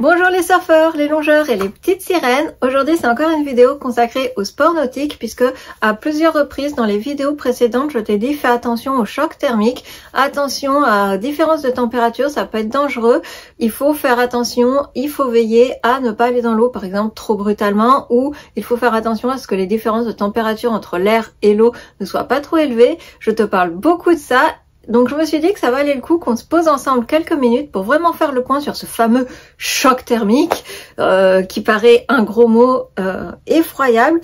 Bonjour les surfeurs, les longeurs et les petites sirènes. Aujourd'hui c'est encore une vidéo consacrée au sport nautique puisque à plusieurs reprises dans les vidéos précédentes je t'ai dit fais attention au choc thermique, attention à différence de température, ça peut être dangereux, il faut faire attention, il faut veiller à ne pas aller dans l'eau par exemple trop brutalement, ou il faut faire attention à ce que les différences de température entre l'air et l'eau ne soient pas trop élevées. Je te parle beaucoup de ça. Donc je me suis dit que ça valait le coup qu'on se pose ensemble quelques minutes pour vraiment faire le point sur ce fameux choc thermique qui paraît un gros mot effroyable.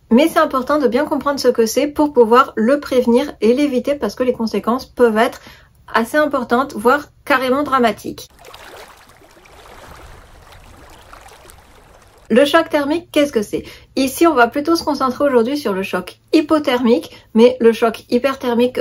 Mais c'est important de bien comprendre ce que c'est pour pouvoir le prévenir et l'éviter parce que les conséquences peuvent être assez importantes, voire carrément dramatiques. Le choc thermique, qu'est-ce que c'est? Ici, on va plutôt se concentrer aujourd'hui sur le choc hypothermique, mais le choc hyperthermique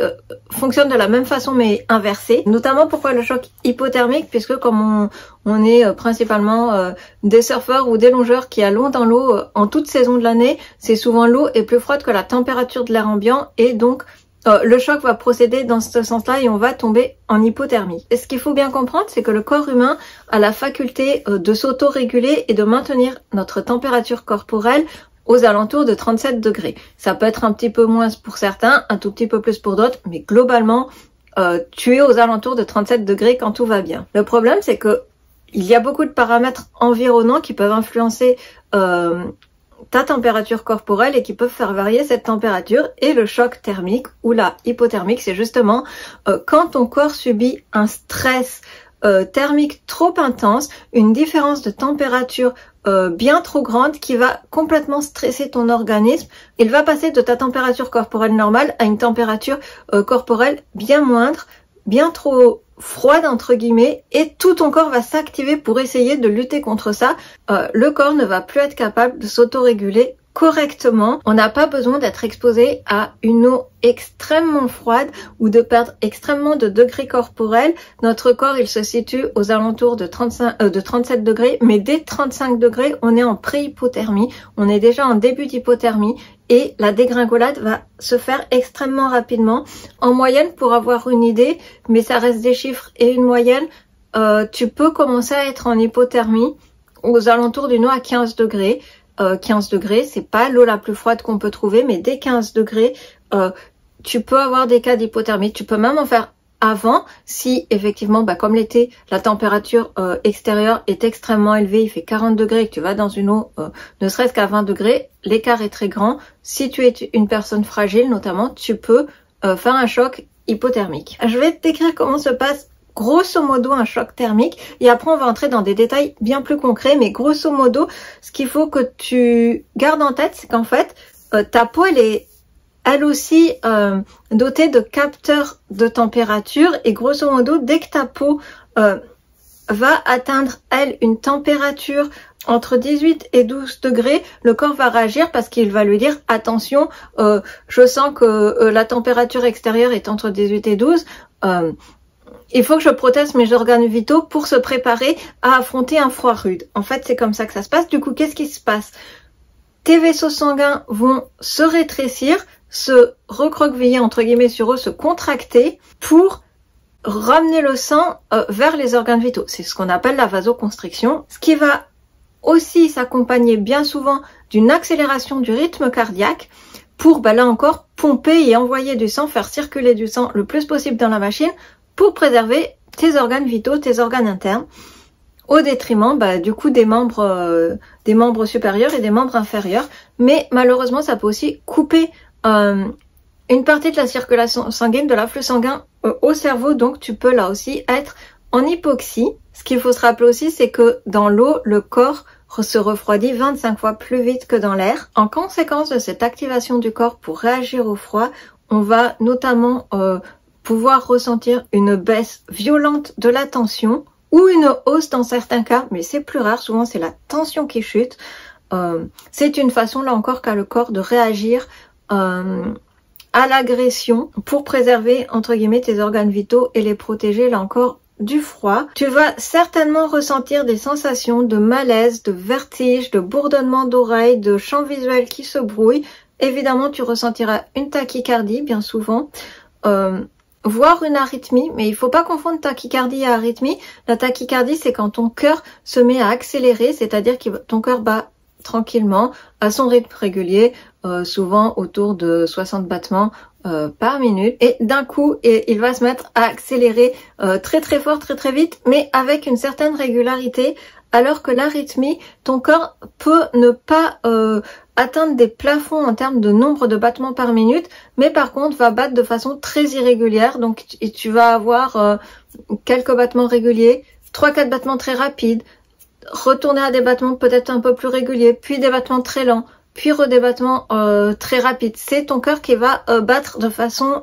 fonctionne de la même façon mais inversé. Notamment pourquoi le choc hypothermique, puisque comme on est principalement des surfeurs ou des longeurs qui allons dans l'eau en toute saison de l'année, c'est souvent l'eau est plus froide que la température de l'air ambiant et donc le choc va procéder dans ce sens-là et on va tomber en hypothermie. Et ce qu'il faut bien comprendre, c'est que le corps humain a la faculté de s'auto-réguler et de maintenir notre température corporelle aux alentours de 37 degrés. Ça peut être un petit peu moins pour certains, un tout petit peu plus pour d'autres, mais globalement, tu es aux alentours de 37 degrés quand tout va bien. Le problème, c'est que il y a beaucoup de paramètres environnants qui peuvent influencer ta température corporelle et qui peuvent faire varier cette température. Et le choc thermique ou la hypothermique, c'est justement quand ton corps subit un stress thermique trop intense, une différence de température bien trop grande qui va complètement stresser ton organisme. Il va passer de ta température corporelle normale à une température corporelle bien moindre, bien trop froide entre guillemets, et tout ton corps va s'activer pour essayer de lutter contre ça. Le corps ne va plus être capable de s'autoréguler correctement. On n'a pas besoin d'être exposé à une eau extrêmement froide ou de perdre extrêmement de degrés corporels. Notre corps, il se situe aux alentours de 37 degrés, mais dès 35 degrés, on est en pré-hypothermie. On est déjà en début d'hypothermie et la dégringolade va se faire extrêmement rapidement. En moyenne, pour avoir une idée, mais ça reste des chiffres et une moyenne, tu peux commencer à être en hypothermie aux alentours d'une eau à 15 degrés. 15 degrés, c'est pas l'eau la plus froide qu'on peut trouver, mais dès 15 degrés, tu peux avoir des cas d'hypothermie. Tu peux même en faire avant, si effectivement, comme l'été, la température extérieure est extrêmement élevée, il fait 40 degrés et que tu vas dans une eau ne serait-ce qu'à 20 degrés, l'écart est très grand. Si tu es une personne fragile notamment, tu peux faire un choc hypothermique. Je vais te décrire comment se passe grosso modo un choc thermique et après on va entrer dans des détails bien plus concrets, mais grosso modo ce qu'il faut que tu gardes en tête, c'est qu'en fait ta peau elle aussi dotée de capteurs de température et grosso modo dès que ta peau va atteindre elle une température entre 18 et 12 degrés, le corps va réagir parce qu'il va lui dire attention, je sens que la température extérieure est entre 18 et 12, il faut que je protège mes organes vitaux pour se préparer à affronter un froid rude. En fait, c'est comme ça que ça se passe. Du coup, qu'est-ce qui se passe? Tes vaisseaux sanguins vont se rétrécir, se recroqueviller entre guillemets sur eux, se contracter pour ramener le sang vers les organes vitaux. C'est ce qu'on appelle la vasoconstriction, ce qui va aussi s'accompagner bien souvent d'une accélération du rythme cardiaque pour, là encore, pomper et envoyer du sang, faire circuler du sang le plus possible dans la machine pour préserver tes organes vitaux, tes organes internes, au détriment du coup des membres supérieurs et des membres inférieurs. Mais malheureusement, ça peut aussi couper une partie de la circulation sanguine, de l'afflux sanguin au cerveau, donc tu peux là aussi être en hypoxie. Ce qu'il faut se rappeler aussi, c'est que dans l'eau, le corps se refroidit 25 fois plus vite que dans l'air. En conséquence de cette activation du corps pour réagir au froid, on va notamment pouvoir ressentir une baisse violente de la tension ou une hausse dans certains cas, mais c'est plus rare, souvent c'est la tension qui chute. C'est une façon là encore qu'a le corps de réagir à l'agression pour préserver entre guillemets tes organes vitaux et les protéger là encore du froid. Tu vas certainement ressentir des sensations de malaise, de vertige, de bourdonnement d'oreilles, de champ visuel qui se brouille. Évidemment tu ressentiras une tachycardie bien souvent. voire une arythmie, mais il faut pas confondre tachycardie et arythmie. La tachycardie, c'est quand ton cœur se met à accélérer, c'est-à-dire que ton cœur bat tranquillement à son rythme régulier, souvent autour de 60 battements par minute, et d'un coup il va se mettre à accélérer très très fort, très très vite, mais avec une certaine régularité, alors que l'arythmie, ton corps peut ne pas atteindre des plafonds en termes de nombre de battements par minute, mais par contre va battre de façon très irrégulière. Donc tu vas avoir quelques battements réguliers, 3-4 battements très rapides, retourner à des battements peut-être un peu plus réguliers, puis des battements très lents, puis des battements très rapides. C'est ton cœur qui va battre de façon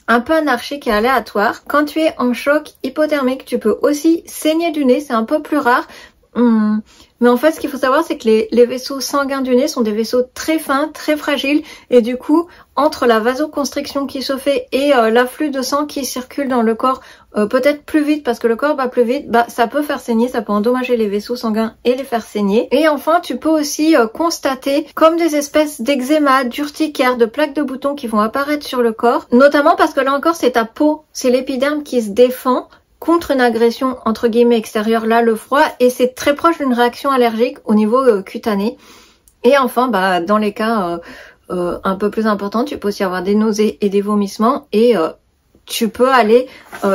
un peu anarchique et aléatoire. Quand tu es en choc hypothermique, tu peux aussi saigner du nez, c'est un peu plus rare. Mais en fait, ce qu'il faut savoir, c'est que les vaisseaux sanguins du nez sont des vaisseaux très fins, très fragiles, et du coup, entre la vasoconstriction qui se fait et l'afflux de sang qui circule dans le corps peut-être plus vite, parce que le corps bat plus vite, bah ça peut faire saigner, ça peut endommager les vaisseaux sanguins et les faire saigner. Et enfin, tu peux aussi constater comme des espèces d'eczéma, d'urticaire, de plaques de boutons qui vont apparaître sur le corps, notamment parce que là encore, c'est ta peau, c'est l'épiderme qui se défend contre une agression entre guillemets extérieure, là le froid, et c'est très proche d'une réaction allergique au niveau cutané. Et enfin, bah dans les cas un peu plus importants, tu peux aussi avoir des nausées et des vomissements, et tu peux aller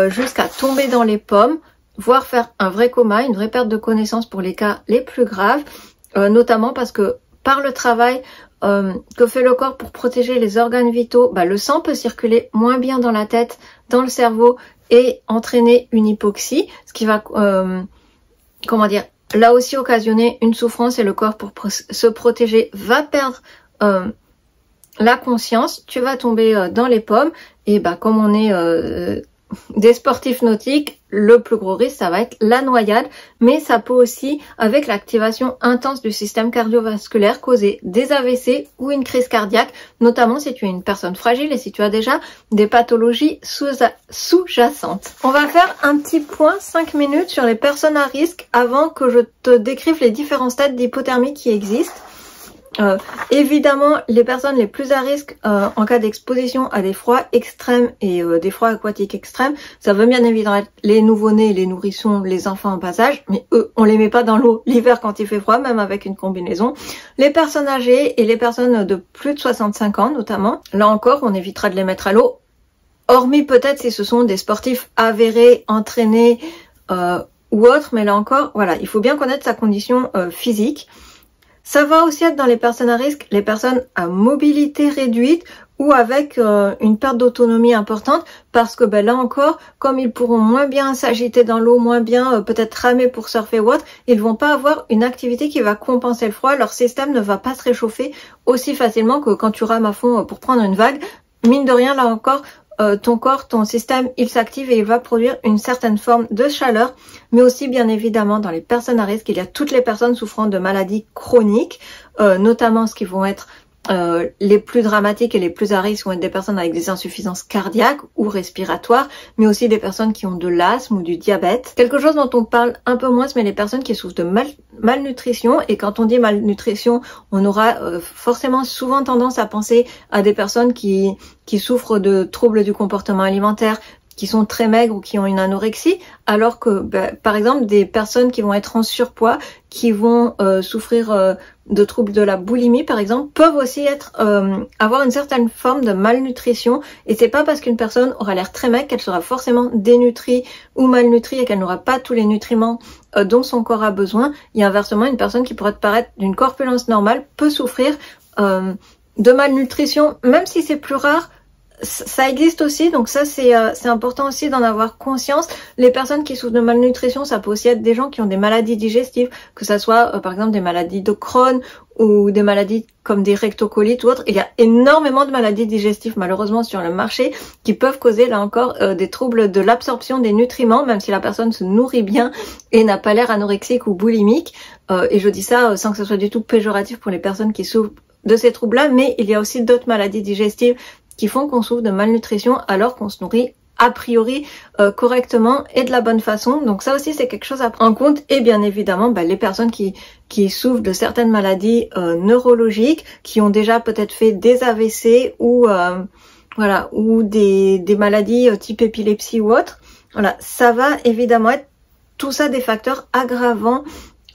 jusqu'à tomber dans les pommes, voire faire un vrai coma, une vraie perte de connaissance pour les cas les plus graves, notamment parce que par le travail que fait le corps pour protéger les organes vitaux, bah, le sang peut circuler moins bien dans la tête, dans le cerveau, et entraîner une hypoxie, ce qui va, comment dire, là aussi occasionner une souffrance, et le corps pour se protéger va perdre la conscience, tu vas tomber dans les pommes, et bah comme on est des sportifs nautiques, le plus gros risque ça va être la noyade, mais ça peut aussi, avec l'activation intense du système cardiovasculaire, causer des AVC ou une crise cardiaque, notamment si tu es une personne fragile et si tu as déjà des pathologies sous-jacentes. On va faire un petit point 5 minutes sur les personnes à risque avant que je te décrive les différents stades d'hypothermie qui existent. Évidemment, les personnes les plus à risque en cas d'exposition à des froids extrêmes et des froids aquatiques extrêmes, ça veut bien évidemment être les nouveau-nés, les nourrissons, les enfants en bas âge, mais eux, on les met pas dans l'eau l'hiver quand il fait froid, même avec une combinaison. Les personnes âgées et les personnes de plus de 65 ans notamment, là encore, on évitera de les mettre à l'eau, hormis peut-être si ce sont des sportifs avérés, entraînés ou autres, mais là encore, voilà, il faut bien connaître sa condition physique. Ça va aussi être dans les personnes à risque, les personnes à mobilité réduite ou avec une perte d'autonomie importante, parce que ben, là encore, comme ils pourront moins bien s'agiter dans l'eau, moins bien peut-être ramer pour surfer ou autre, ils vont pas avoir une activité qui va compenser le froid, leur système ne va pas se réchauffer aussi facilement que quand tu rames à fond pour prendre une vague. Mine de rien, là encore, ton corps, ton système, il s'active et il va produire une certaine forme de chaleur, mais aussi bien évidemment dans les personnes à risque, il y a toutes les personnes souffrant de maladies chroniques, notamment ce qui vont être les plus dramatiques et les plus à risque vont être des personnes avec des insuffisances cardiaques ou respiratoires, mais aussi des personnes qui ont de l'asthme ou du diabète. Quelque chose dont on parle un peu moins, mais les personnes qui souffrent de malnutrition, et quand on dit malnutrition, on aura forcément souvent tendance à penser à des personnes qui souffrent de troubles du comportement alimentaire, qui sont très maigres ou qui ont une anorexie, alors que par exemple des personnes qui vont être en surpoids, qui vont souffrir de troubles de la boulimie par exemple, peuvent aussi être avoir une certaine forme de malnutrition, et c'est pas parce qu'une personne aura l'air très maigre qu'elle sera forcément dénutrie ou malnutrie et qu'elle n'aura pas tous les nutriments dont son corps a besoin. Et inversement, une personne qui pourrait paraître d'une corpulence normale peut souffrir de malnutrition, même si c'est plus rare. Ça existe aussi, donc ça c'est important aussi d'en avoir conscience. Les personnes qui souffrent de malnutrition, ça peut aussi être des gens qui ont des maladies digestives, que ça soit par exemple des maladies de Crohn ou des maladies comme des rectocolites ou autres. Il y a énormément de maladies digestives malheureusement sur le marché qui peuvent causer là encore des troubles de l'absorption des nutriments, même si la personne se nourrit bien et n'a pas l'air anorexique ou boulimique. Et je dis ça sans que ce soit du tout péjoratif pour les personnes qui souffrent de ces troubles-là, mais il y a aussi d'autres maladies digestives qui font qu'on souffre de malnutrition alors qu'on se nourrit a priori correctement et de la bonne façon. Donc ça aussi c'est quelque chose à prendre en compte. Et bien évidemment les personnes qui souffrent de certaines maladies neurologiques, qui ont déjà peut-être fait des AVC ou voilà, ou des maladies type épilepsie ou autre, voilà, ça va évidemment être tout ça des facteurs aggravants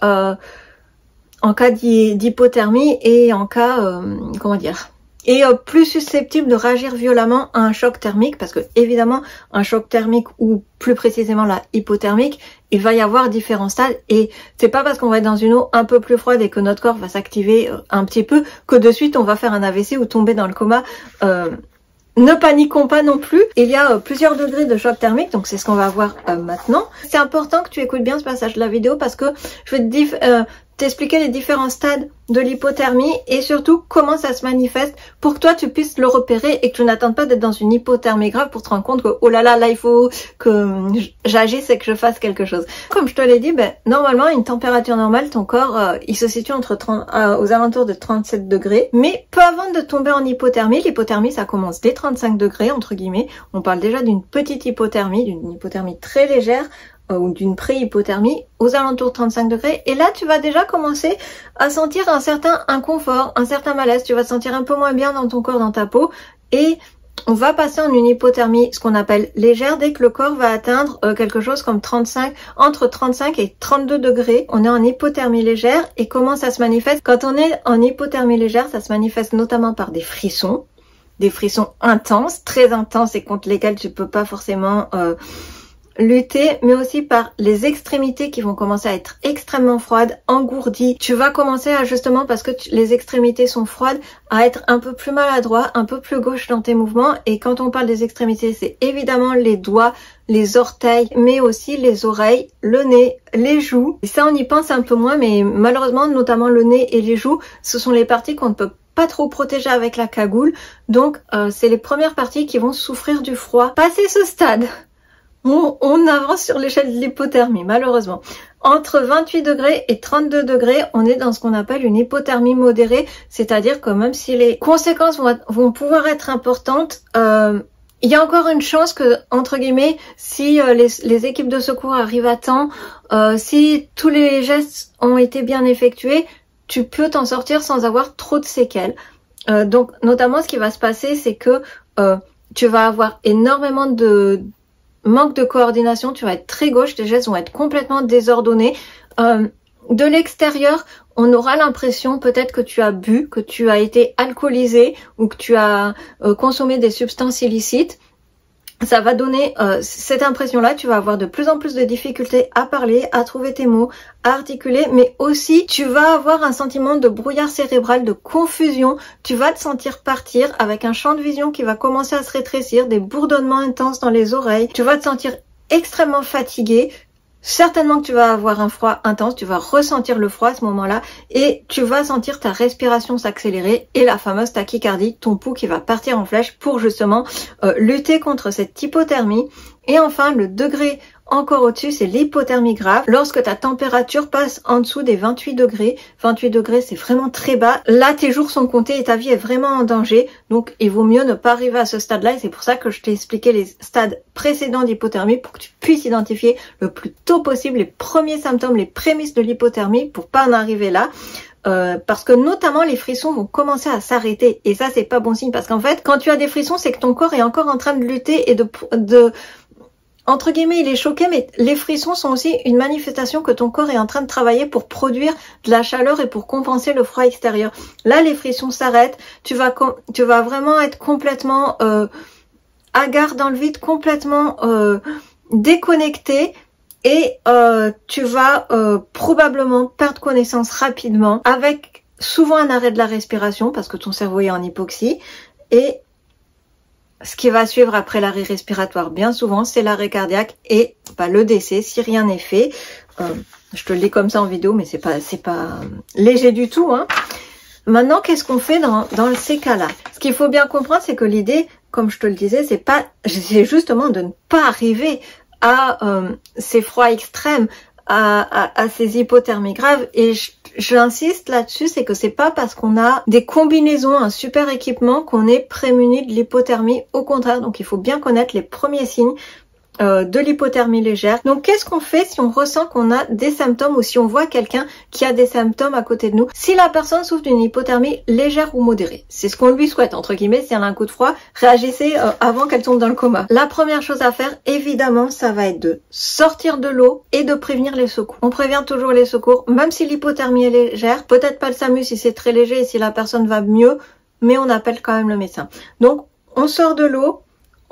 en cas d'hypothermie et en cas, comment dire, et plus susceptible de réagir violemment à un choc thermique, parce que évidemment un choc thermique ou plus précisément la hypothermique, il va y avoir différents stades et c'est pas parce qu'on va être dans une eau un peu plus froide et que notre corps va s'activer un petit peu que de suite on va faire un AVC ou tomber dans le coma. Ne paniquons pas non plus, il y a plusieurs degrés de choc thermique, donc c'est ce qu'on va voir maintenant. C'est important que tu écoutes bien ce passage de la vidéo parce que je vais t'expliquer les différents stades de l'hypothermie et surtout comment ça se manifeste pour que toi tu puisses le repérer et que tu n'attendes pas d'être dans une hypothermie grave pour te rendre compte que oh là là il faut que j'agisse et que je fasse quelque chose. Comme je te l'ai dit, normalement une température normale, ton corps il se situe entre aux alentours de 37 degrés, mais peu avant de tomber en hypothermie, l'hypothermie ça commence dès 35 degrés entre guillemets, on parle déjà d'une petite hypothermie, d'une hypothermie très légère, ou d'une pré-hypothermie aux alentours de 35 degrés et là tu vas déjà commencer à sentir un certain inconfort, un certain malaise, tu vas te sentir un peu moins bien dans ton corps, dans ta peau et on va passer en une hypothermie ce qu'on appelle légère dès que le corps va atteindre quelque chose comme entre 35 et 32 degrés, on est en hypothermie légère et comment ça se manifeste? Quand on est en hypothermie légère, ça se manifeste notamment par des frissons intenses, très intenses et contre lesquels tu peux pas forcément lutter, mais aussi par les extrémités qui vont commencer à être extrêmement froides, engourdies. Tu vas commencer à justement, parce que les extrémités sont froides, à être un peu plus maladroit, un peu plus gauche dans tes mouvements. Et quand on parle des extrémités, c'est évidemment les doigts, les orteils, mais aussi les oreilles, le nez, les joues. Et ça, on y pense un peu moins, mais malheureusement, notamment le nez et les joues, ce sont les parties qu'on ne peut pas trop protéger avec la cagoule. Donc, c'est les premières parties qui vont souffrir du froid. Passé ce stade, on avance sur l'échelle de l'hypothermie, malheureusement. Entre 28 degrés et 32 degrés, on est dans ce qu'on appelle une hypothermie modérée, c'est-à-dire que même si les conséquences vont pouvoir être importantes, il y a encore une chance que, entre guillemets, si les équipes de secours arrivent à temps, si tous les gestes ont été bien effectués, tu peux t'en sortir sans avoir trop de séquelles. Donc, notamment, ce qui va se passer, c'est que tu vas avoir énormément de manque de coordination, tu vas être très gauche, tes gestes vont être complètement désordonnés. De l'extérieur, on aura l'impression peut-être que tu as bu, que tu as été alcoolisé ou que tu as consommé des substances illicites. Ça va donner cette impression-là, tu vas avoir de plus en plus de difficultés à parler, à trouver tes mots, à articuler, mais aussi tu vas avoir un sentiment de brouillard cérébral, de confusion, tu vas te sentir partir avec un champ de vision qui va commencer à se rétrécir, des bourdonnements intenses dans les oreilles, tu vas te sentir extrêmement fatigué. Certainement que tu vas avoir un froid intense, tu vas ressentir le froid à ce moment-là et tu vas sentir ta respiration s'accélérer et la fameuse tachycardie, ton pouls qui va partir en flèche pour justement lutter contre cette hypothermie. Et enfin, le degré encore au-dessus, c'est l'hypothermie grave. Lorsque ta température passe en dessous des 28 degrés, 28 degrés c'est vraiment très bas, là tes jours sont comptés et ta vie est vraiment en danger. Donc il vaut mieux ne pas arriver à ce stade-là et c'est pour ça que je t'ai expliqué les stades précédents d'hypothermie pour que tu puisses identifier le plus tôt possible les premiers symptômes, les prémices de l'hypothermie pour pas en arriver là. Parce que notamment les frissons vont commencer à s'arrêter et ça c'est pas bon signe parce qu'en fait quand tu as des frissons c'est que ton corps est encore en train de lutter et de entre guillemets, il est choqué, mais les frissons sont aussi une manifestation que ton corps est en train de travailler pour produire de la chaleur et pour compenser le froid extérieur. Là, les frissons s'arrêtent, tu vas vraiment être complètement hagard dans le vide, complètement déconnecté et tu vas probablement perdre connaissance rapidement avec souvent un arrêt de la respiration parce que ton cerveau est en hypoxie et ce qui va suivre après l'arrêt respiratoire, bien souvent, c'est l'arrêt cardiaque et le décès si rien n'est fait. Je te le dis comme ça en vidéo, mais c'est pas léger du tout, hein. Maintenant, qu'est-ce qu'on fait dans ces cas-là? Ce qu'il faut bien comprendre, c'est que l'idée, comme je te le disais, c'est justement de ne pas arriver à ces froids extrêmes, à ces hypothermies graves. Et j'insiste là-dessus, c'est que c'est pas parce qu'on a des combinaisons, un super équipement qu'on est prémuni de l'hypothermie. Au contraire, donc il faut bien connaître les premiers signes. de l'hypothermie légère. Donc qu'est-ce qu'on fait si on ressent qu'on a des symptômes ou si on voit quelqu'un qui a des symptômes à côté de nous? Si la personne souffre d'une hypothermie légère ou modérée, c'est ce qu'on lui souhaite entre guillemets, si elle a un coup de froid, réagissez avant qu'elle tombe dans le coma. La première chose à faire, évidemment, ça va être de sortir de l'eau et de prévenir les secours. On prévient toujours les secours, même si l'hypothermie est légère, peut-être pas le SAMU si c'est très léger et si la personne va mieux, mais on appelle quand même le médecin. Donc on sort de l'eau,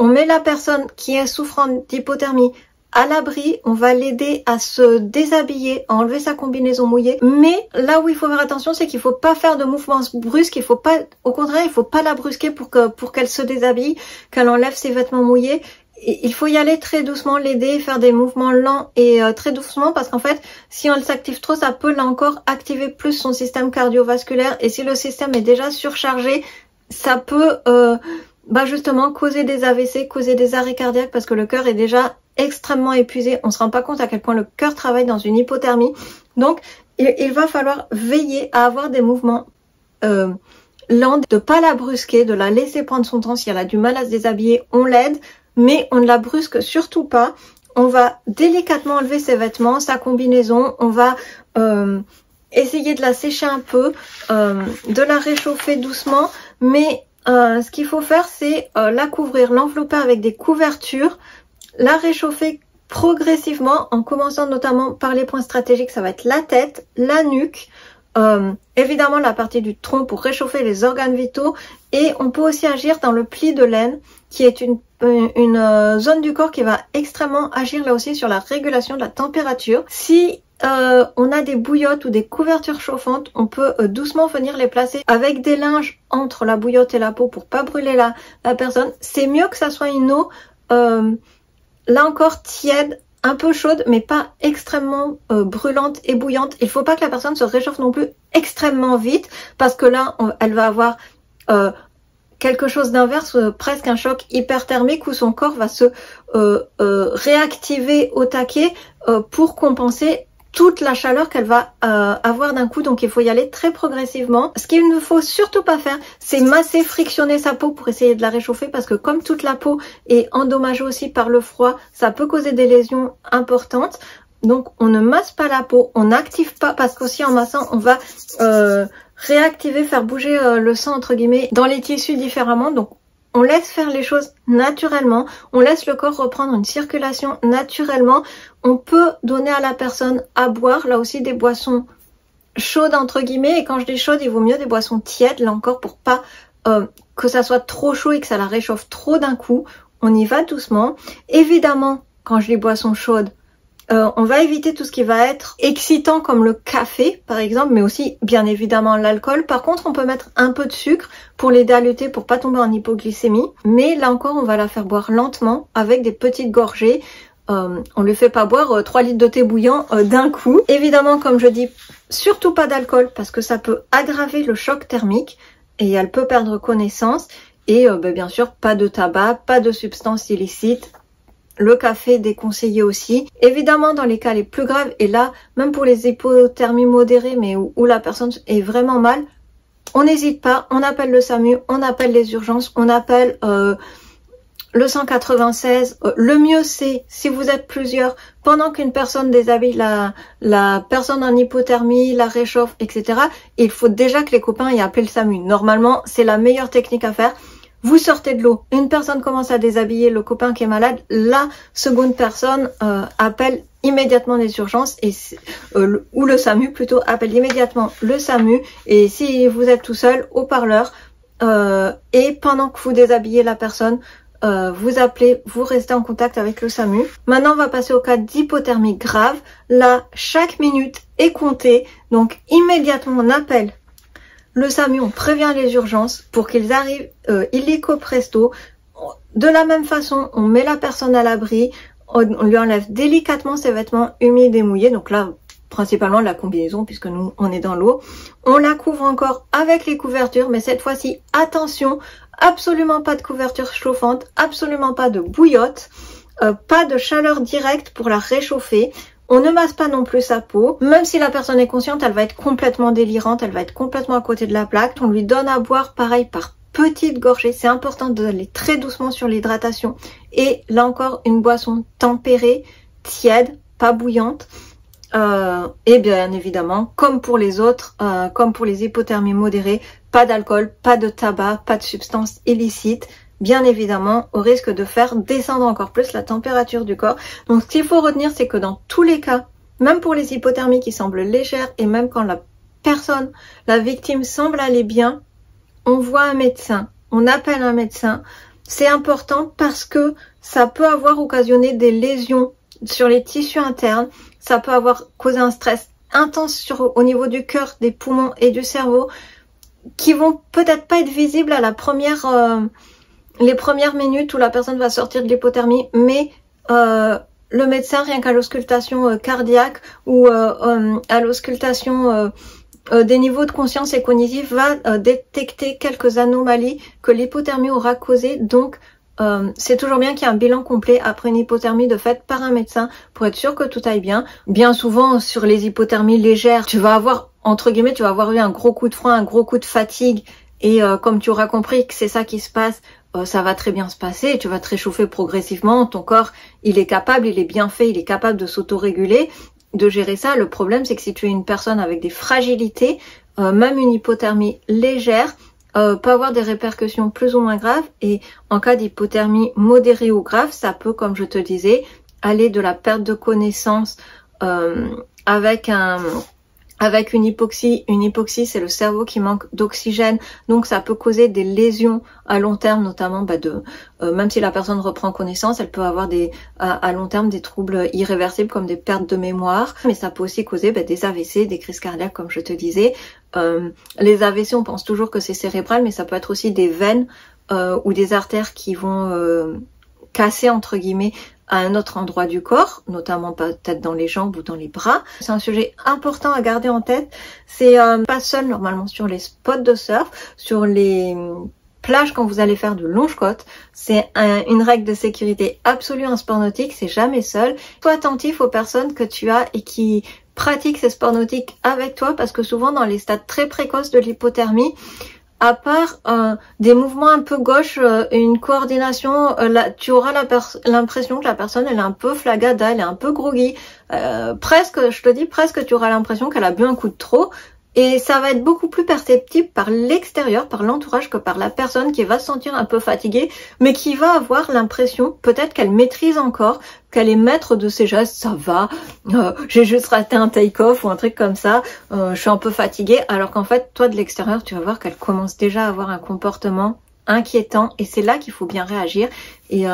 on met la personne qui est souffrante d'hypothermie à l'abri, on va l'aider à se déshabiller, à enlever sa combinaison mouillée. Mais là où il faut faire attention, c'est qu'il faut pas faire de mouvements brusques, il faut pas, au contraire, il faut pas la brusquer pour qu'elle se déshabille, qu'elle enlève ses vêtements mouillés. Et il faut y aller très doucement, l'aider, faire des mouvements lents et très doucement parce qu'en fait, si on s'active trop, ça peut là encore activer plus son système cardiovasculaire. Et si le système est déjà surchargé, ça peut justement causer des AVC, causer des arrêts cardiaques parce que le cœur est déjà extrêmement épuisé. On se rend pas compte à quel point le cœur travaille dans une hypothermie. Donc, il va falloir veiller à avoir des mouvements lents, de pas la brusquer, de la laisser prendre son temps. Si elle a du mal à se déshabiller, on l'aide, mais on ne la brusque surtout pas. On va délicatement enlever ses vêtements, sa combinaison. On va essayer de la sécher un peu, de la réchauffer doucement, mais ce qu'il faut faire, c'est la couvrir, l'envelopper avec des couvertures, la réchauffer progressivement en commençant notamment par les points stratégiques, ça va être la tête, la nuque, évidemment la partie du tronc pour réchauffer les organes vitaux et on peut aussi agir dans le pli de l'aine qui est une zone du corps qui va extrêmement agir là aussi sur la régulation de la température. Si on a des bouillottes ou des couvertures chauffantes, on peut doucement venir les placer avec des linges entre la bouillotte et la peau pour pas brûler la personne. C'est mieux que ça soit une eau là encore tiède, un peu chaude, mais pas extrêmement brûlante et bouillante. Il faut pas que la personne se réchauffe non plus extrêmement vite parce que là, elle va avoir quelque chose d'inverse, presque un choc hyperthermique où son corps va se réactiver au taquet pour compenser toute la chaleur qu'elle va avoir d'un coup. Donc il faut y aller très progressivement. Ce qu'il ne faut surtout pas faire, c'est masser, frictionner sa peau pour essayer de la réchauffer parce que comme toute la peau est endommagée aussi par le froid, ça peut causer des lésions importantes. Donc on ne masse pas la peau, on n'active pas parce qu'aussi en massant on va réactiver, faire bouger le sang entre guillemets dans les tissus différemment. Donc on laisse faire les choses naturellement, on laisse le corps reprendre une circulation naturellement. On peut donner à la personne à boire, là aussi des boissons chaudes entre guillemets, et quand je dis chaudes, il vaut mieux des boissons tièdes, là encore pour pas que ça soit trop chaud et que ça la réchauffe trop d'un coup. On y va doucement. Évidemment, quand je dis boissons chaudes, on va éviter tout ce qui va être excitant comme le café par exemple, mais aussi bien évidemment l'alcool. Par contre, on peut mettre un peu de sucre pour l'aider à lutter pour pas tomber en hypoglycémie. Mais là encore, on va la faire boire lentement avec des petites gorgées. On lui fait pas boire 3 litres de thé bouillant d'un coup. Évidemment, comme je dis, surtout pas d'alcool parce que ça peut aggraver le choc thermique et elle peut perdre connaissance. Et bien sûr, pas de tabac, pas de substances illicites. Le café déconseillé aussi. Évidemment, dans les cas les plus graves, et là, même pour les hypothermies modérées, mais où la personne est vraiment mal, on n'hésite pas, on appelle le SAMU, on appelle les urgences, on appelle le 196. Le mieux, c'est, si vous êtes plusieurs, pendant qu'une personne déshabille la personne en hypothermie, la réchauffe, etc., il faut déjà que les copains aient appelé le SAMU. Normalement, c'est la meilleure technique à faire. Vous sortez de l'eau, une personne commence à déshabiller le copain qui est malade, la seconde personne appelle immédiatement les urgences et ou le SAMU plutôt, appelle immédiatement le SAMU et si vous êtes tout seul, haut-parleur et pendant que vous déshabillez la personne, vous appelez, vous restez en contact avec le SAMU. Maintenant, on va passer au cas d'hypothermie grave. Là, chaque minute est comptée, donc immédiatement on appelle le SAMU, on prévient les urgences pour qu'ils arrivent illico presto. De la même façon, on met la personne à l'abri, on lui enlève délicatement ses vêtements humides et mouillés. Donc là, principalement la combinaison puisque nous, on est dans l'eau. On la couvre encore avec les couvertures, mais cette fois-ci, attention, absolument pas de couverture chauffante, absolument pas de bouillotte, pas de chaleur directe pour la réchauffer. On ne masse pas non plus sa peau. Même si la personne est consciente, elle va être complètement délirante, elle va être complètement à côté de la plaque. On lui donne à boire pareil par petites gorgées. C'est important d'aller très doucement sur l'hydratation. Et là encore, une boisson tempérée, tiède, pas bouillante. Et bien évidemment, comme pour les autres, comme pour les hypothermies modérées, pas d'alcool, pas de tabac, pas de substances illicites. Bien évidemment, au risque de faire descendre encore plus la température du corps. Donc ce qu'il faut retenir, c'est que dans tous les cas, même pour les hypothermies qui semblent légères et même quand la personne, la victime semble aller bien, on voit un médecin, on appelle un médecin. C'est important parce que ça peut avoir occasionné des lésions sur les tissus internes, ça peut avoir causé un stress intense au niveau du cœur, des poumons et du cerveau qui vont peut-être pas être visibles à la première... les premières minutes où la personne va sortir de l'hypothermie, mais le médecin, rien qu'à l'auscultation cardiaque ou à l'auscultation des niveaux de conscience et cognitif, va détecter quelques anomalies que l'hypothermie aura causées. Donc, c'est toujours bien qu'il y ait un bilan complet après une hypothermie de fait par un médecin pour être sûr que tout aille bien. Bien souvent, sur les hypothermies légères, tu vas avoir, entre guillemets, tu vas avoir eu un gros coup de froid, un gros coup de fatigue. Et comme tu auras compris que c'est ça qui se passe, ça va très bien se passer, tu vas te réchauffer progressivement, ton corps il est capable, il est bien fait, il est capable de s'autoréguler, de gérer ça. Le problème c'est que si tu es une personne avec des fragilités, même une hypothermie légère peut avoir des répercussions plus ou moins graves, et en cas d'hypothermie modérée ou grave, ça peut, comme je te disais, aller de la perte de connaissance avec une hypoxie. Une hypoxie, c'est le cerveau qui manque d'oxygène, donc ça peut causer des lésions à long terme, notamment même si la personne reprend connaissance, elle peut avoir à long terme des troubles irréversibles comme des pertes de mémoire, mais ça peut aussi causer des AVC, des crises cardiaques comme je te disais. Les AVC, on pense toujours que c'est cérébral, mais ça peut être aussi des veines ou des artères qui vont casser entre guillemets à un autre endroit du corps, notamment peut-être dans les jambes ou dans les bras. C'est un sujet important à garder en tête. C'est pas seul normalement sur les spots de surf, sur les plages quand vous allez faire de longes côtes. C'est une règle de sécurité absolue en sport nautique, c'est jamais seul. Sois attentif aux personnes que tu as et qui pratiquent ces sports nautiques avec toi, parce que souvent dans les stades très précoces de l'hypothermie, à part des mouvements un peu gauche, une coordination, tu auras l'impression que la personne elle est un peu flagada, elle est un peu groggy, presque, je te dis presque, tu auras l'impression qu'elle a bu un coup de trop. Et ça va être beaucoup plus perceptible par l'extérieur, par l'entourage, que par la personne qui va se sentir un peu fatiguée, mais qui va avoir l'impression, peut-être qu'elle maîtrise encore, qu'elle est maître de ses gestes, ça va, j'ai juste raté un take-off ou un truc comme ça, je suis un peu fatiguée, alors qu'en fait, toi de l'extérieur, tu vas voir qu'elle commence déjà à avoir un comportement inquiétant, et c'est là qu'il faut bien réagir. Et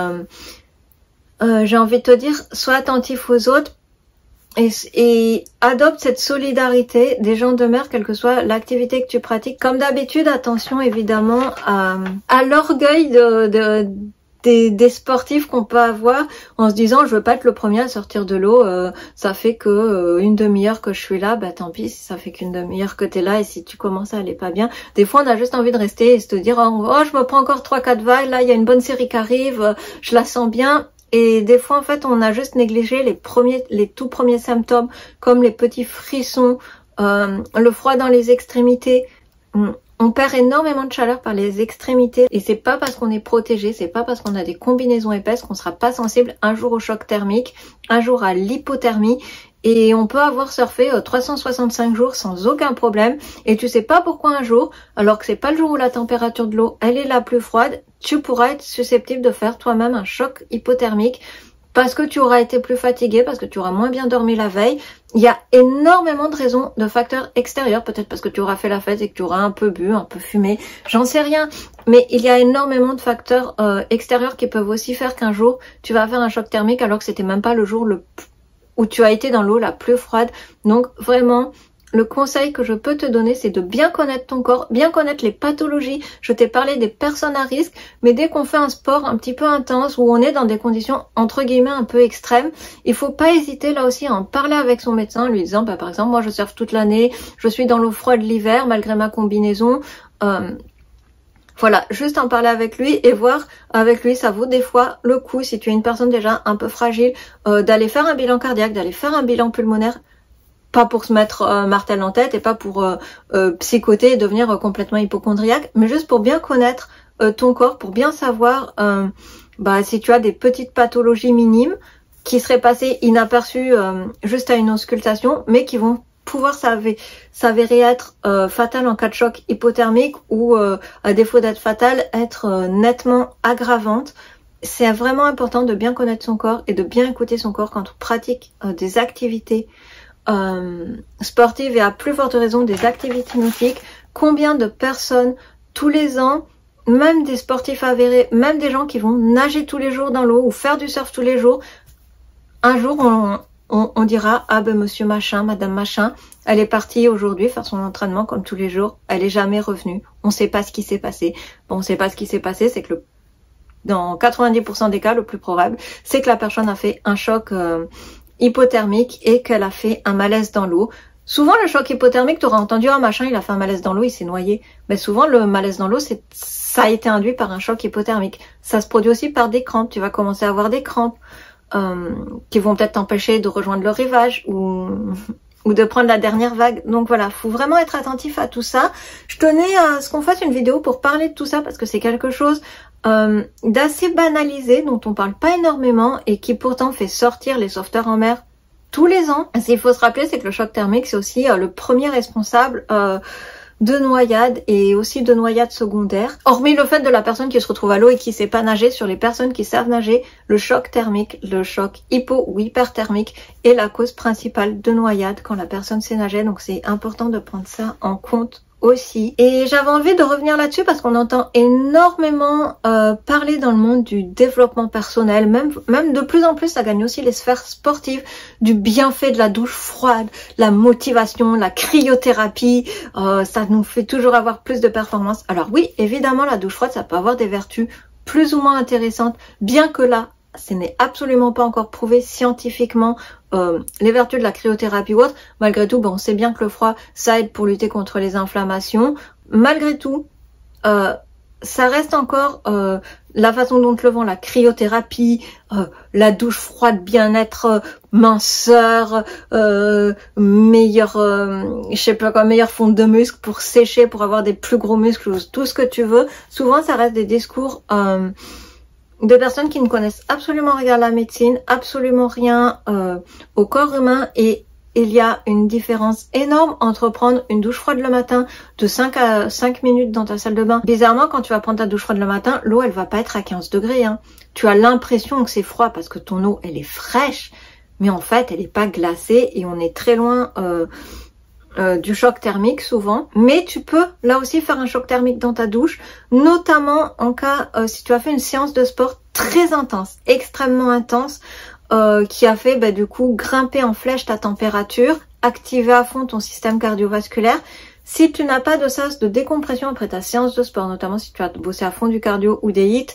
j'ai envie de te dire, sois attentif aux autres, et adopte cette solidarité des gens de mer, quelle que soit l'activité que tu pratiques. Comme d'habitude, attention évidemment à l'orgueil des sportifs qu'on peut avoir en se disant je veux pas être le premier à sortir de l'eau, ça fait que une demi-heure que je suis là, bah tant pis si ça fait qu'une demi-heure que t'es là, et si tu commences à aller pas bien. Des fois on a juste envie de rester et se te dire oh je me prends encore 3-4 vagues, là il y a une bonne série qui arrive, je la sens bien. Et des fois, en fait, on a juste négligé les tout premiers symptômes, comme les petits frissons, le froid dans les extrémités. On perd énormément de chaleur par les extrémités, et c'est pas parce qu'on est protégé, c'est pas parce qu'on a des combinaisons épaisses qu'on sera pas sensible un jour au choc thermique, un jour à l'hypothermie. Et on peut avoir surfé 365 jours sans aucun problème, et tu sais pas pourquoi un jour, alors que c'est pas le jour où la température de l'eau elle est la plus froide, tu pourras être susceptible de faire toi-même un choc hypothermique parce que tu auras été plus fatigué, parce que tu auras moins bien dormi la veille. Il y a énormément de raisons, de facteurs extérieurs, peut-être parce que tu auras fait la fête et que tu auras un peu bu, un peu fumé, j'en sais rien. Mais il y a énormément de facteurs extérieurs qui peuvent aussi faire qu'un jour tu vas faire un choc thermique alors que c'était même pas le jour où tu as été dans l'eau la plus froide. Donc vraiment, le conseil que je peux te donner, c'est de bien connaître ton corps, bien connaître les pathologies. Je t'ai parlé des personnes à risque, mais dès qu'on fait un sport un petit peu intense, où on est dans des conditions entre guillemets un peu extrêmes, il faut pas hésiter là aussi à en parler avec son médecin, lui disant par exemple moi je surfe toute l'année, je suis dans l'eau froide l'hiver malgré ma combinaison. Voilà, juste en parler avec lui et voir avec lui, ça vaut des fois le coup, si tu es une personne déjà un peu fragile, d'aller faire un bilan cardiaque, d'aller faire un bilan pulmonaire. pas pour se mettre martel en tête et pas pour psychoter et devenir complètement hypocondriaque, mais juste pour bien connaître ton corps, pour bien savoir si tu as des petites pathologies minimes qui seraient passées inaperçues juste à une auscultation, mais qui vont pouvoir s'avérer être fatales en cas de choc hypothermique ou à défaut d'être fatales, être nettement aggravantes. C'est vraiment important de bien connaître son corps et de bien écouter son corps quand on pratique des activités sportives et à plus forte raison des activités nautiques. Combien de personnes tous les ans, même des sportifs avérés, même des gens qui vont nager tous les jours dans l'eau ou faire du surf tous les jours, un jour on dira ah ben monsieur machin, madame machin, elle est partie aujourd'hui faire son entraînement comme tous les jours, elle est jamais revenue, on sait pas ce qui s'est passé. Bon, on sait pas ce qui s'est passé, c'est que dans 90% des cas, le plus probable, c'est que la personne a fait un choc hypothermique et qu'elle a fait un malaise dans l'eau. Souvent, le choc hypothermique, tu auras entendu, ah machin, il a fait un malaise dans l'eau, il s'est noyé. Mais souvent, le malaise dans l'eau, ça a été induit par un choc hypothermique. Ça se produit aussi par des crampes. Tu vas commencer à avoir des crampes qui vont peut-être t'empêcher de rejoindre le rivage ou de prendre la dernière vague. Donc voilà, faut vraiment être attentif à tout ça. Je tenais à ce qu'on fasse une vidéo pour parler de tout ça parce que c'est quelque chose d'assez banalisé, dont on parle pas énormément et qui pourtant fait sortir les sauveteurs en mer tous les ans. Ce qu'il faut se rappeler, c'est que le choc thermique, c'est aussi le premier responsable de noyades et aussi de noyades secondaires. Hormis le fait de la personne qui se retrouve à l'eau et qui sait pas nager, sur les personnes qui savent nager, le choc thermique, le choc hypo ou hyperthermique est la cause principale de noyade quand la personne sait nager. Donc c'est important de prendre ça en compte aussi. Et j'avais envie de revenir là-dessus parce qu'on entend énormément parler dans le monde du développement personnel, même de plus en plus ça gagne aussi les sphères sportives, du bienfait de la douche froide, la motivation, la cryothérapie, ça nous fait toujours avoir plus de performance. Alors oui, évidemment la douche froide ça peut avoir des vertus plus ou moins intéressantes, bien que là ce n'est absolument pas encore prouvé scientifiquement les vertus de la cryothérapie ou autre. Malgré tout, on sait bien que le froid, ça aide pour lutter contre les inflammations. Malgré tout, ça reste encore la façon dont le vend la cryothérapie, la douche froide, bien-être, minceur, meilleur, je sais pas quoi, meilleure fonte de muscles pour sécher, pour avoir des plus gros muscles, tout ce que tu veux. Souvent, ça reste des discours de personnes qui ne connaissent absolument rien à la médecine, absolument rien au corps humain, et il y a une différence énorme entre prendre une douche froide le matin de 5 minutes dans ta salle de bain. Bizarrement, quand tu vas prendre ta douche froide le matin, l'eau elle va pas être à 15 degrés. Hein. Tu as l'impression que c'est froid parce que ton eau elle est fraîche, mais en fait elle est pas glacée et on est très loin du choc thermique souvent. Mais tu peux là aussi faire un choc thermique dans ta douche, notamment en cas si tu as fait une séance de sport très intense, extrêmement intense, qui a fait du coup grimper en flèche ta température, activer à fond ton système cardiovasculaire. Si tu n'as pas de sas de décompression après ta séance de sport, notamment si tu as bossé à fond du cardio ou des hits,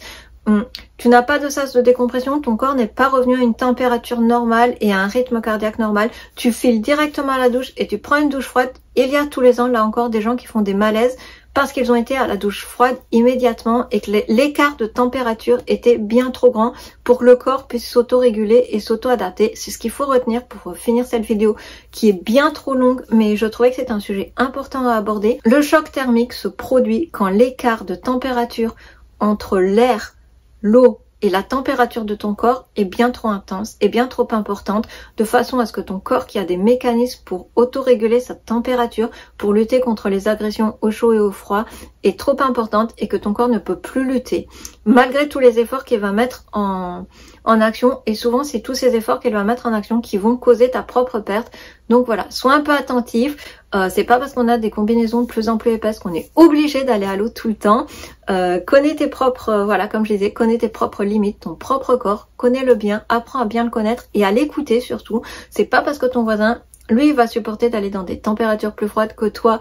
tu n'as pas de sas de décompression, ton corps n'est pas revenu à une température normale et à un rythme cardiaque normal, tu files directement à la douche et tu prends une douche froide. Il y a tous les ans là encore des gens qui font des malaises parce qu'ils ont été à la douche froide immédiatement et que l'écart de température était bien trop grand pour que le corps puisse s'auto-réguler et s'auto-adapter. C'est ce qu'il faut retenir pour finir cette vidéo qui est bien trop longue, mais je trouvais que c'est un sujet important à aborder. Le choc thermique se produit quand l'écart de température entre l'air, l'eau et la température de ton corps est bien trop intense et bien trop importante, de façon à ce que ton corps, qui a des mécanismes pour autoréguler sa température, pour lutter contre les agressions au chaud et au froid, est trop importante et que ton corps ne peut plus lutter, malgré tous les efforts qu'il va mettre en action. Et souvent, c'est tous ces efforts qu'il va mettre en action qui vont causer ta propre perte. Donc voilà, sois un peu attentif. C'est pas parce qu'on a des combinaisons de plus en plus épaisses qu'on est obligé d'aller à l'eau tout le temps. Connais tes propres, voilà, comme je disais, connais tes propres limites, ton propre corps, connais-le bien, apprends à bien le connaître et à l'écouter surtout. C'est pas parce que ton voisin, lui, il va supporter d'aller dans des températures plus froides que toi,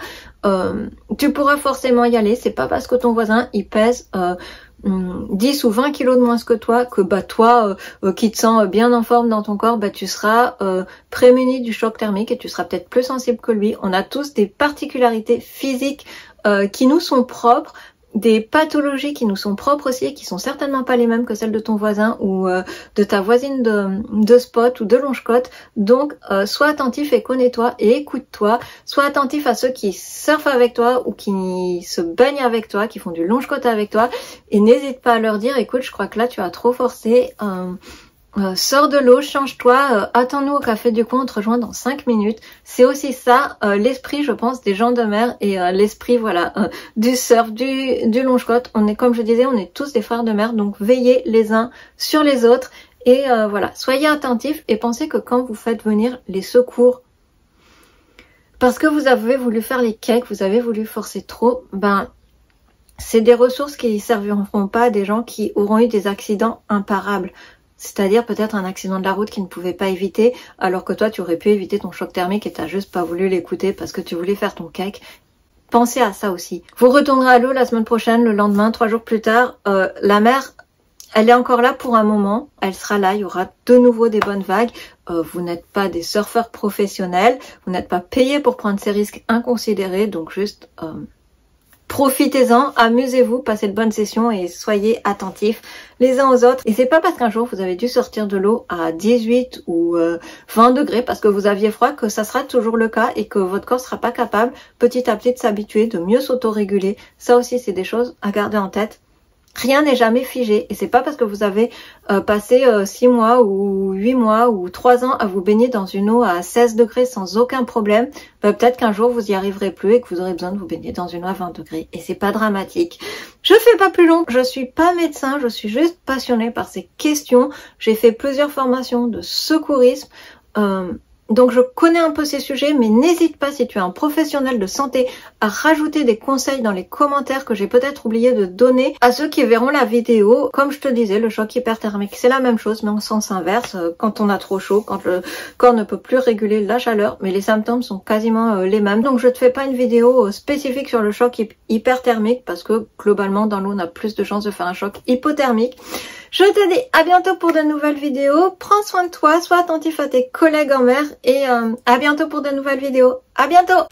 tu pourras forcément y aller. C'est pas parce que ton voisin, il pèse 10 ou 20 kilos de moins que toi, que toi qui te sens bien en forme dans ton corps, tu seras prémuni du choc thermique et tu seras peut-être plus sensible que lui. On a tous des particularités physiques qui nous sont propres des pathologies qui nous sont propres aussi et qui sont certainement pas les mêmes que celles de ton voisin ou de ta voisine de spot ou de longe-côte. Donc sois attentif et connais-toi et écoute-toi. Sois attentif à ceux qui surfent avec toi ou qui se baignent avec toi, qui font du longe-côte avec toi, et n'hésite pas à leur dire écoute, je crois que là tu as trop forcé. Sors de l'eau, change-toi, attends-nous au café du coin, on te rejoint dans 5 minutes. C'est aussi ça, l'esprit, je pense, des gens de mer et l'esprit, voilà, du surf, du longe-côte. On est, comme je disais, on est tous des frères de mer, donc veillez les uns sur les autres. Et voilà, soyez attentifs et pensez que quand vous faites venir les secours, parce que vous avez voulu faire les cakes, vous avez voulu forcer trop, ben, c'est des ressources qui ne serviront pas à des gens qui auront eu des accidents imparables. C'est-à-dire peut-être un accident de la route qu'ils ne pouvaient pas éviter, alors que toi tu aurais pu éviter ton choc thermique et t'as juste pas voulu l'écouter parce que tu voulais faire ton cake. Pensez à ça aussi. Vous retournerez à l'eau la semaine prochaine, le lendemain, 3 jours plus tard. La mer, elle est encore là pour un moment. Elle sera là, il y aura de nouveau des bonnes vagues. Vous n'êtes pas des surfeurs professionnels, vous n'êtes pas payés pour prendre ces risques inconsidérés, donc juste... profitez-en, amusez-vous, passez de bonnes sessions et soyez attentifs les uns aux autres. Et c'est pas parce qu'un jour vous avez dû sortir de l'eau à 18 ou 20 degrés parce que vous aviez froid que ça sera toujours le cas et que votre corps sera pas capable petit à petit de s'habituer, de mieux s'autoréguler. Ça aussi c'est des choses à garder en tête. Rien n'est jamais figé et c'est pas parce que vous avez passé 6 mois ou 8 mois ou 3 ans à vous baigner dans une eau à 16 degrés sans aucun problème, peut-être qu'un jour vous y arriverez plus et que vous aurez besoin de vous baigner dans une eau à 20 degrés et c'est pas dramatique. Je fais pas plus long, je suis pas médecin, je suis juste passionnée par ces questions. J'ai fait plusieurs formations de secourisme. Donc je connais un peu ces sujets, mais n'hésite pas si tu es un professionnel de santé à rajouter des conseils dans les commentaires que j'ai peut-être oublié de donner à ceux qui verront la vidéo. Comme je te disais, le choc hyperthermique, c'est la même chose, mais en sens inverse. Quand on a trop chaud, quand le corps ne peut plus réguler la chaleur, mais les symptômes sont quasiment les mêmes. Donc je ne te fais pas une vidéo spécifique sur le choc hyperthermique, parce que globalement dans l'eau on a plus de chances de faire un choc hypothermique. Je te dis à bientôt pour de nouvelles vidéos. Prends soin de toi, sois attentif à tes collègues en mer et à bientôt pour de nouvelles vidéos. À bientôt!